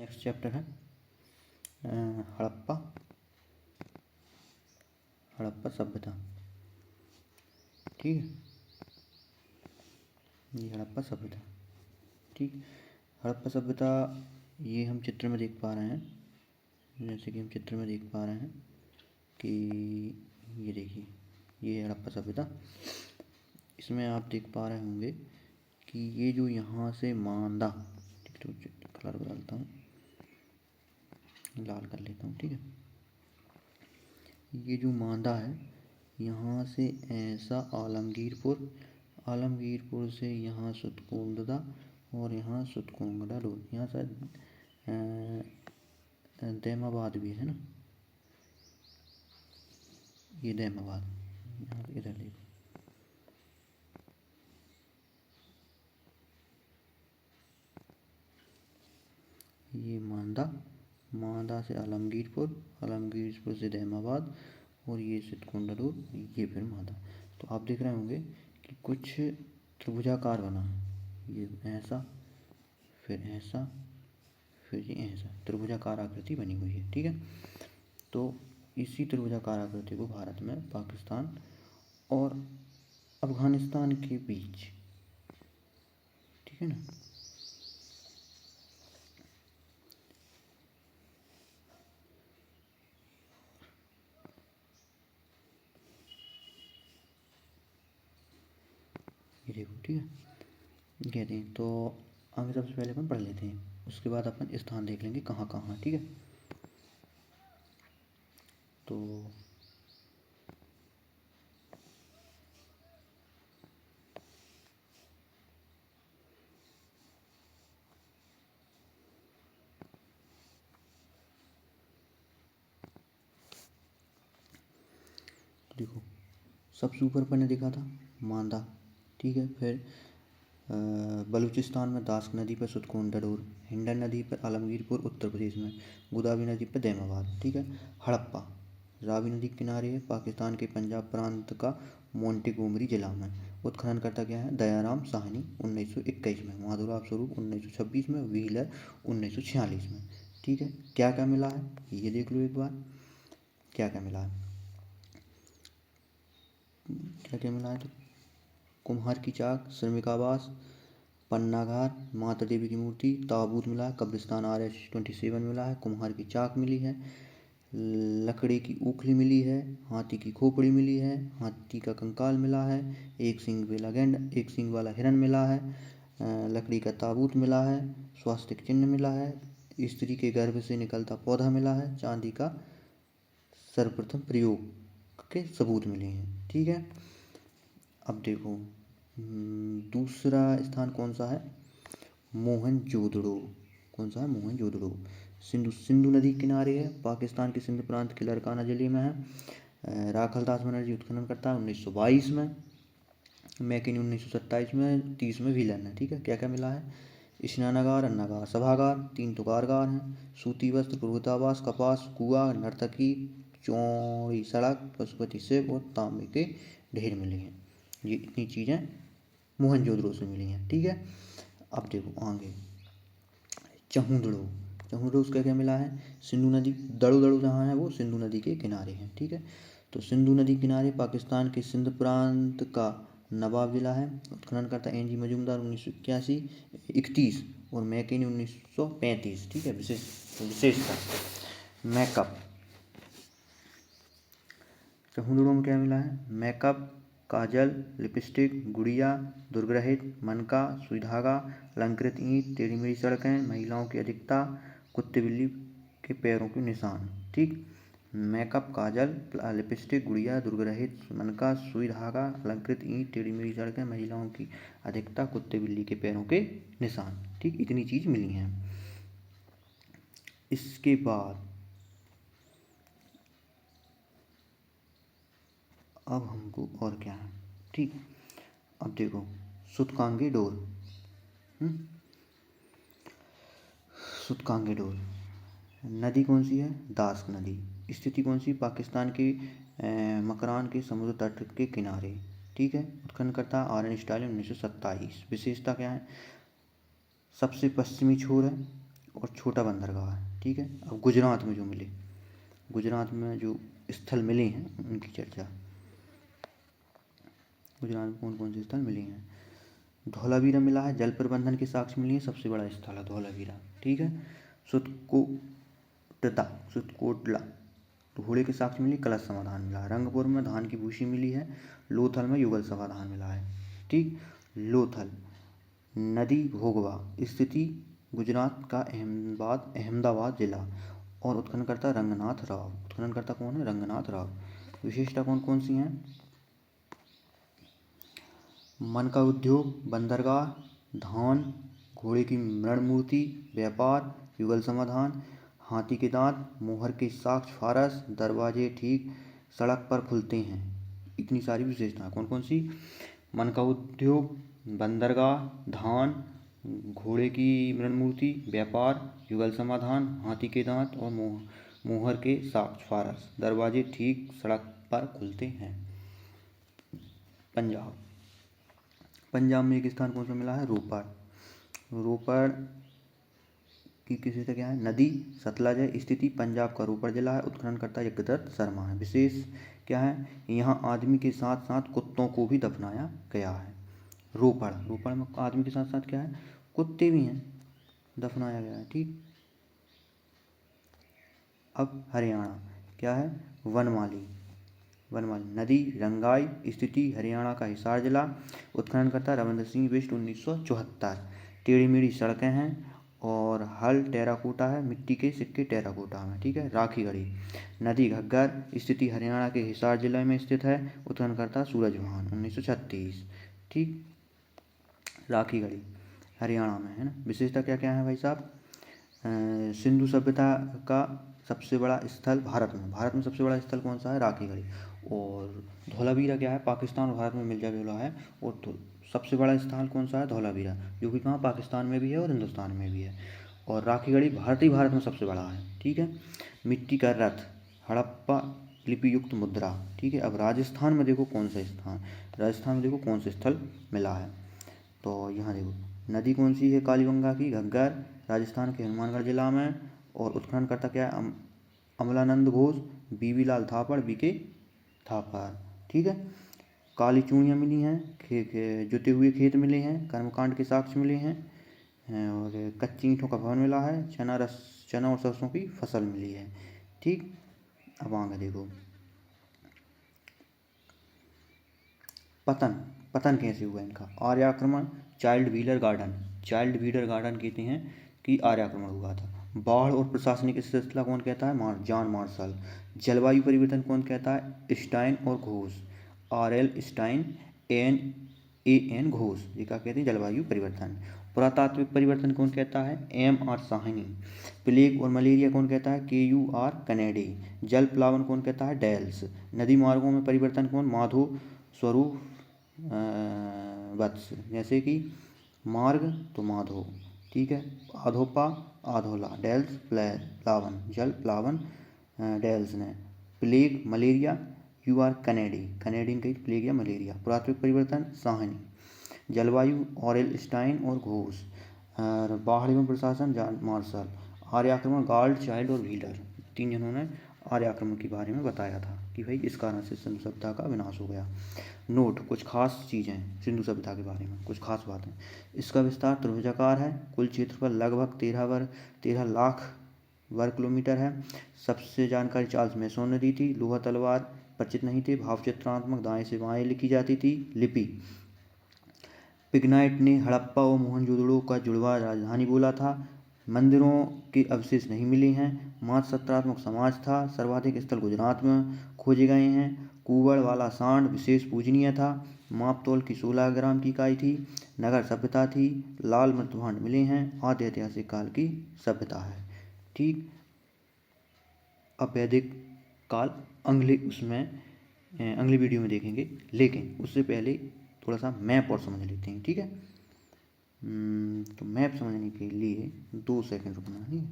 Next chapter है हड़प्पा सभ्यता। ठीक है, ये हड़प्पा सभ्यता। ठीक, हड़प्पा सभ्यता ये हम चित्र में देख पा रहे हैं, जैसे कि हम चित्र में देख पा रहे हैं कि ये देखिए, ये है हड़प्पा सभ्यता। इसमें आप देख पा रहे होंगे कि ये जो यहाँ से मांदा, ठीक, तो कलर बदलता हूँ, लाल कर लेता हूँ। ठीक है, ये जो मांदा है, यहाँ से ऐसा आलमगीरपुर से यहाँ सुतकुंडा और यहाँ सुतकुंडा रोड, यहाँ से दैमाबाद भी है ना, ये दैमाबाद, यहाँ इधर देखो, ये मांदा से आलमगीरपुर से दैमाबाद और ये सुतकुंडा रोड, ये फिर मांदा। तो आप देख रहे होंगे कि कुछ त्रिभुजाकार बना है, ये ऐसा, फिर ऐसा, फिर ये ऐसा, त्रिभुजाकार आकृति बनी हुई है। ठीक है, तो इसी त्रिभुजाकार आकृति को भारत में पाकिस्तान और अफगानिस्तान के बीच, ठीक है ना, ये देखो, ठीक है, कहते हैं। तो हमें सबसे पहले अपन पढ़ लेते हैं, उसके बाद अपन स्थान देख लेंगे कहाँ कहाँ। ठीक है, तो देखो, सबसे ऊपर अपन ने देखा था मांदा। ठीक है, फिर बलूचिस्तान में दास्क नदी पर सुतकुंडा रोड, हिंडन नदी पर आलमगीरपुर उत्तर प्रदेश में, गोदावरी नदी पर दैमाबाद। ठीक है, हड़प्पा रावी नदी के किनारे है, पाकिस्तान के पंजाब प्रांत का मोंटेगोमरी जिला में। उत्खनन करता क्या है, दयाराम साहनी 1921 में, माधुराव स्वरूप 1926 में, व्हीलर 1946 में। ठीक है, क्या क्या मिला है ये देख लो एक बार, क्या क्या मिला है, क्या क्या मिला है। तो कुम्हार की चाक, श्रमिकावास, पन्नाघार, माता देवी की मूर्ति, ताबूत मिला है, कब्रिस्तान RS-27 मिला है, कुम्हार की चाक मिली है, लकड़ी की उखली मिली है, हाथी की खोपड़ी मिली है, हाथी का कंकाल मिला है, एक सींग वाला हिरन मिला है, लकड़ी का ताबूत मिला है, स्वास्तिक चिन्ह मिला है, स्त्री के गर्भ से निकलता पौधा मिला है, चांदी का सर्वप्रथम प्रयोग के सबूत मिले हैं। ठीक है, अब देखो दूसरा स्थान कौन सा है, मोहनजोदड़ो। कौन सा है, मोहनजोदड़ो। सिंधु नदी किनारे है, पाकिस्तान के सिंध प्रांत के लड़काना जिले में है। राखलदास बनर्जी उत्खनन करता है 1922 में, मैकिनी 1927 में, 30 में व्हीलन है। ठीक है, क्या क्या मिला है, स्नानागार, अन्नागार, सभागार, 3 तो कारगार हैं, सूती वस्त्र, पुरोहितावास, कपास, कुआ, नर्तकी, चौड़ी सड़क, पशुपति शिव और तांबे के ढेर मिले हैं। ये इतनी चीज़ें मोहनजोदड़ो से मिली हैं। ठीक है, अब देखो आगे चहुंदड़ो उसका क्या मिला है, सिंधु नदी, दड़ो जहाँ है वो सिंधु नदी के किनारे है। ठीक है, तो सिंधु नदी किनारे पाकिस्तान के सिंध प्रांत का नवाब जिला है। उत्खनन करता NG मजूमदार 1981-31 और मैकिनी 1935। ठीक है, विशेषता मेकअप, चहुंदड़ो में क्या मिला है, मेकअप, काजल, लिपस्टिक, गुड़िया, दुर्ग्रहित, मनका, सुई धागा, अलंकृत ईंट, टेढ़ी मेढ़ी सड़कें, महिलाओं की अधिकता, कुत्ते बिल्ली के पैरों के निशान। ठीक, मेकअप, काजल, लिपस्टिक, गुड़िया, दुर्ग्रहित, मनका, सुई धागा, अलंकृत ईंट, टेढ़ी मेढ़ी सड़कें, महिलाओं की अधिकता, कुत्ते बिल्ली के पैरों के निशान। ठीक, इतनी चीज मिली हैं। इसके बाद अब हमको और क्या है, ठीक, अब देखो सुतकांगे डोर, सुतकांगे डोर नदी कौन सी है, दास्क नदी। स्थिति कौन सी, पाकिस्तान के मकरान के समुद्र तट के किनारे। ठीक है, उत्खनन करता RN स्टालिन 1927। विशेषता क्या है, सबसे पश्चिमी छोर है और छोटा बंदरगाह है। ठीक है, अब गुजरात में जो मिले, गुजरात में जो स्थल मिले हैं उनकी चर्चा। गुजरात में कौन कौन से स्थल मिले हैं? धौलावीरा मिला है, जल प्रबंधन के साक्ष्य मिली है, सबसे बड़ा स्थल है धौलावीरा। ठीक है, सुतकोटला घोड़े के साक्ष्य मिली, कलश समाधान मिला है। रंगपुर में धान की भूसी मिली है। लोथल में युगल समाधान मिला है। ठीक, लोथल नदी भोगवा स्थिति गुजरात का अहमदाबाद जिला और उत्खननकर्ता रंगनाथ राव। उत्खननकर्ता कौन है? रंगनाथ राव। विशेषता कौन कौन सी हैं? मन का उद्योग, बंदरगाह, धान, घोड़े की मृण मूर्ति, व्यापार, युगल समाधान, हाथी के दांत, मोहर के साक्ष्य फारस, दरवाजे ठीक सड़क पर खुलते हैं। इतनी सारी विशेषताएं कौन कौन सी? मन का उद्योग, बंदरगाह, धान, घोड़े की मृण मूर्ति, व्यापार, युगल समाधान, हाथी के दांत और मोहर के साक्ष्य फारस, दरवाजे ठीक सड़क पर खुलते हैं। पंजाब, पंजाब में एक स्थान कौन सा मिला है? रोपड़। रोपड़ की किसी से क्या है? नदी सतलज है। स्थिति पंजाब का रोपड़ जिला है। उत्खननकर्ता यज्ञदत्त शर्मा है। विशेष क्या है? यहाँ आदमी के साथ साथ कुत्तों को भी दफनाया गया है। रोपड़, रोपड़ में आदमी के साथ साथ क्या है? कुत्ते भी हैं, दफनाया गया है। ठीक, अब हरियाणा क्या है? वनमाली, वनमाली नदी रंगाई। स्थिति हरियाणा का हिसार जिला। उत्खननकर्ता रविंद्र सिंह बिष्ट 1974। टेढ़ी मेढ़ी सड़कें हैं और हल टेराकोटा है, मिट्टी के सिक्के टेराकोटा में। ठीक है, राखीगढ़ी नदी घग्गर। स्थिति हरियाणा के हिसार जिले में स्थित है। उत्खननकर्ता सूरजभान 1936। ठीक, राखीगढ़ी हरियाणा में है ना। विशेषता क्या क्या है भाई साहब? सिंधु सभ्यता का सबसे बड़ा स्थल भारत में सबसे बड़ा स्थल कौन सा है? राखीगढ़ी। और धौलावीरा क्या है? पाकिस्तान और भारत में मिलता जुला है। और सबसे बड़ा स्थल कौन सा है? धौलावीरा, जो कि कहाँ? पाकिस्तान में भी है और हिंदुस्तान में भी है। और राखीगढ़ी भारत में सबसे बड़ा है। ठीक है, मिट्टी का रथ, हड़प्पा लिपि युक्त मुद्रा। ठीक है, अब राजस्थान में देखो कौन सा स्थान, राजस्थान में देखो कौन सा स्थल मिला है। तो यहाँ देखो नदी कौन सी है? कालीगंगा की, घग्गर, राजस्थान के हनुमानगढ़ जिला में। और उत्खननकर्ता क्या है? अमलानंद घोष, बीवी लाल थापड़, बीके थापड़। ठीक है, काली चूड़ियाँ मिली हैं, जुते हुए खेत मिले हैं, कर्मकांड के साक्ष्य मिले हैं और कच्ची ईंटों का भवन मिला है। चना और सरसों की फसल मिली है। ठीक, अब आगे देखो पतन कैसे हुआ इनका? आर्य आक्रमण, चाइल्ड व्हीलर गार्डन कहते हैं कि आर्य आक्रमण हुआ था। बाढ़ और प्रशासनिक स्थिरता कौन कहता है? John Marshall. जलवायु परिवर्तन कौन कहता है? स्टाइन और Ghosh, RL Stein, AN Ghosh. ये क्या कहते हैं? जलवायु परिवर्तन। पुरातात्विक परिवर्तन कौन कहता है? MR साहनी। प्लेग और मलेरिया कौन कहता है? KUR Kennedy. जल प्लावन कौन कहता है? डेल्स। नदी मार्गों में परिवर्तन कौन? माधो स्वरूप वत्स। जैसे कि मार्ग तो माधो। ठीक है, आधोपा आधोला, डेल्स प्लावन, जल प्लावन डेल्स ने। प्लेग मलेरिया UR कनेडियन कही प्लेग या मलेरिया। पुरातात्विक परिवर्तन साहनी। जलवायु ऑरेल स्टाइन और घोष। और बाढ़ एवं प्रशासन जॉन मार्शल। आर्य आक्रमण गार्ड, चाइल्ड और व्हीलर। 3 जनों ने आर्य आक्रमण के बारे में बताया था कि भाई इस कारण से सिंधु सभ्यता का विनाश हो गया। नोट, कुछ खास चीज़ें सिंधु सभ्यता के बारे में, कुछ खास बातें। इसका विस्तार त्रिभुजाकार है। कुल क्षेत्रफल लगभग 13 लाख वर्ग किलोमीटर है। सबसे जानकारी चार्ल्स मैसोन ने दी थी। लोहा तलवार परिचित नहीं थे। भावचित्रात्मक दाएं से बाएं लिखी जाती थी। लिपि पिग्नाइट ने हड़प्पा और मोहनजोदड़ो का जुड़वा राजधानी बोला था। मंदिरों के अवशेष नहीं मिले हैं। मात्र सत्रात्मक समाज था। सर्वाधिक स्थल गुजरात में खोजे गए हैं। कुंवड़ वाला सांड विशेष पूजनीय था। मापतौल की 16 ग्राम की इकाई थी। नगर सभ्यता थी। लाल मृतभांड मिले हैं। आद्य ऐतिहासिक काल की सभ्यता है। ठीक, अब वैदिक काल अगली वीडियो में देखेंगे, लेकिन उससे पहले थोड़ा सा मैप और समझ लेते हैं। ठीक है, तो मैप समझने के लिए 2 सेकंड रुकना है।